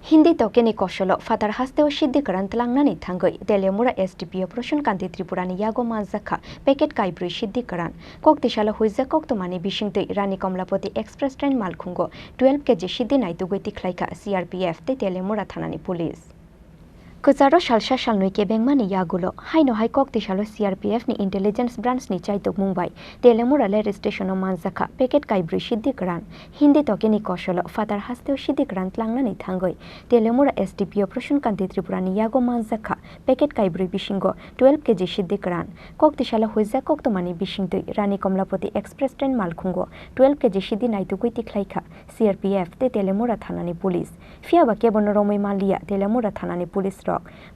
Hindi tokeni kosholo fatar hasteo shiddi karan tlangnani thangoi telemura SDPO proshon kanti tripurani yago mazakha packet kaibri shiddi karan koktishala huiza koktomani bishingtei rani komlapoti express train malkhungo 12 kg shiddi naitugoi tikhlaika CRPF te telemura thanani police Kuzaro shalsha shalnui ke bengmani yagulo haino hai koktishala CRPF ni intelligence branch ni chaitok Mumbai telemura le station o manzakha packet kaibri shiddi karan Hindi tokeni kosholo fatar hasteo shiddi karan tlangnani thangoi telemura SDPO proshon kanti tripurani yago manzakha packet kaibri bishingo 12 kg shiddi karan koktishala huiza koktomani bishingtei rani komlapoti express train malkhungo 12 kg shiddi naitugoi tikhlaika CRPF te telemura thanani police fiaba kebonoromoi malia telemura thanani police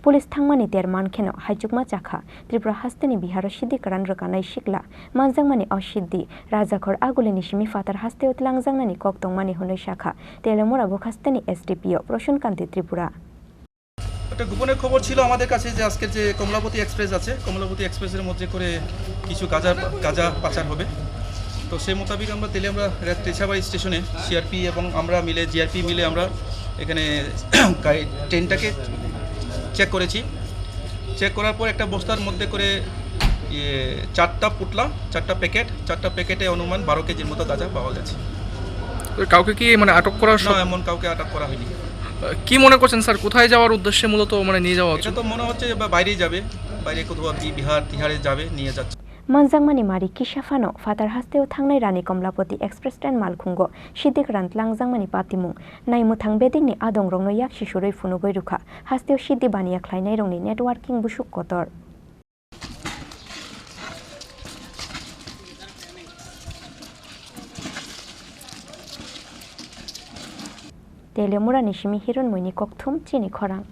Police thangmani terman kheno haichukma chakha Tripura hasteni bihar shiddi karan rakanai shikla manjangmani ashiddi rajakhor aguleni shimi fatar haste utlangjangmani koktongmani honoi shakha telemura bokhasteni SDPO proshon kanti Tripura একটা গোপনের খবর ছিল আমাদের কাছে যে আজকে যে Kamalapati express আছে কমলাপতি এক্সপ্রেসের মধ্যে করে কিছু গাঁজা পাচার হবে তো সেই মোতাবেক আমরা তেলিয়ামুড়া স্টেশনে সিআরপি এবং আমরা মিলে জিআরপি মিলে আমরা এখানে ট্রেনটাকে চেক করেছি চেক করার পর একটা বস্তার মধ্যে করে চারটা পুটলা চারটা প্যাকেটে অনুমান 12 কেজির মতো গাঁজা পাওয়া গেছে কাউকে কি মানে আটক করা না এমন কাউকে আটক করা হয়নি কি মনে করছেন স্যার কোথায় যাওয়ার উদ্দেশ্যে মূলত মানে নিয়ে যাওয়া হচ্ছে এটা তো মনে হচ্ছে বাইরে যাবে বাইরে কোথাও বিহার তিহারে যাবে নিয়ে যাচ্ছে Manjangmani mari kishafano fatar hasteo thangnai rani komlapoti express train malkhungo shiddik rant langjangmani patimung naimu thangbedingni adong rongno yak shishuroi funugoi rukha hasteo shiddi baniya khlainai rongni networking busuk kotor Telemura nishimi hiron moini kokthum chini khorang